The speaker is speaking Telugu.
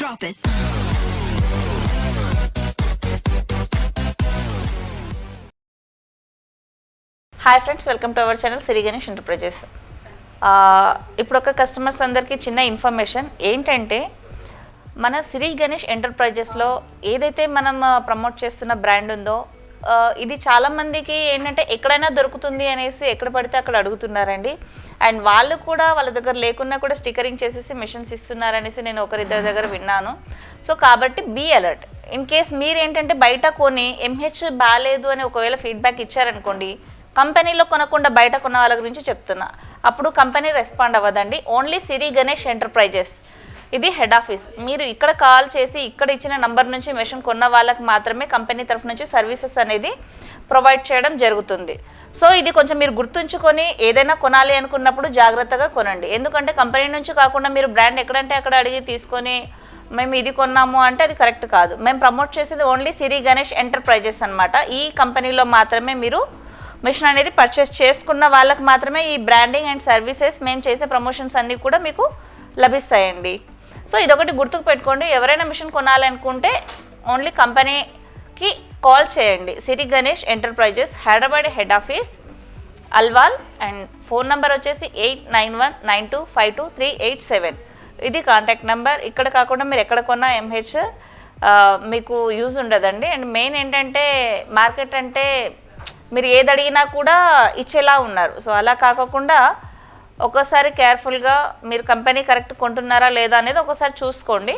Drop it. Hi friends, welcome to our channel Siri Ganesh enterprises. ఇప్పుడు ఒక కస్టమర్స్ అందరికీ చిన్న ఇన్ఫర్మేషన్ ఏంటంటే, మన సిరి గణేష్ ఎంటర్ప్రైజెస్లో ఏదైతే మనం ప్రమోట్ చేస్తున్న బ్రాండ్ ఉందో ఇది చాలామందికి ఏంటంటే ఎక్కడైనా దొరుకుతుంది అనేసి ఎక్కడ పడితే అక్కడ అడుగుతున్నారండి. అండ్ వాళ్ళు కూడా వాళ్ళ దగ్గర లేకున్నా కూడా స్టిక్కరింగ్ చేసేసి మిషన్స్ ఇస్తున్నారనేసి నేను ఒకరిద్దరి దగ్గర విన్నాను. సో కాబట్టి బీ అలర్ట్. ఇన్ కేస్ మీరు ఏంటంటే బయట కొని ఎంహెచ్ బాగాలేదు అని ఒకవేళ ఫీడ్బ్యాక్ ఇచ్చారనుకోండి, కంపెనీలో కొనకుండా బయట కొన్న వాళ్ళ గురించి చెప్తున్నా, అప్పుడు కంపెనీ రెస్పాండ్ అవ్వదండి. ఓన్లీ సిరి గణేష్ ఎంటర్ప్రైజెస్, ఇది హెడ్ ఆఫీస్. మీరు ఇక్కడ కాల్ చేసి ఇక్కడ ఇచ్చిన నంబర్ నుంచి మెషిన్ కొన్న వాళ్ళకి మాత్రమే కంపెనీ తరఫు నుంచి సర్వీసెస్ అనేది ప్రొవైడ్ చేయడం జరుగుతుంది. సో ఇది కొంచెం మీరు గుర్తుంచుకొని ఏదైనా కొనాలి అనుకున్నప్పుడు జాగ్రత్తగా కొనండి. ఎందుకంటే కంపెనీ నుంచి కాకుండా మీరు బ్రాండ్ ఎక్కడంటే అక్కడ అడిగి తీసుకొని మేము ఇది కొన్నాము అంటే అది కరెక్ట్ కాదు. మేము ప్రమోట్ చేసేది ఓన్లీ సిరి గణేష్ ఎంటర్ప్రైజెస్ అనమాట. ఈ కంపెనీలో మాత్రమే మీరు మిషన్ అనేది పర్చేస్ చేసుకున్న వాళ్ళకి మాత్రమే ఈ బ్రాండింగ్ అండ్ సర్వీసెస్, మేము చేసే ప్రమోషన్స్ అన్నీ కూడా మీకు లభిస్తాయండి. సో ఇదొకటి గుర్తుకు పెట్టుకోండి. ఎవరైనా మిషన్ కొనాలనుకుంటే ఓన్లీ కంపెనీకి కాల్ చేయండి. Siri Ganesh enterprises, Hyderabad head office, Alwal. And phone number వచ్చేసి 8919252387. ఇది కాంటాక్ట్ నెంబర్. ఇక్కడ కాకుండా మీరు ఎక్కడ కొన్నా ఎంహెచ్ మీకు యూజ్ ఉండదండి. అండ్ మెయిన్ ఏంటంటే మార్కెట్ అంటే మీరు ఏది అడిగినా కూడా ఇచ్చేలా ఉన్నారు. సో అలా కాకుండా ఒక్కోసారి కేర్ఫుల్గా మీరు కంపెనీ కరెక్ట్ కొంటున్నారా లేదా అనేది ఒకసారి చూసుకోండి.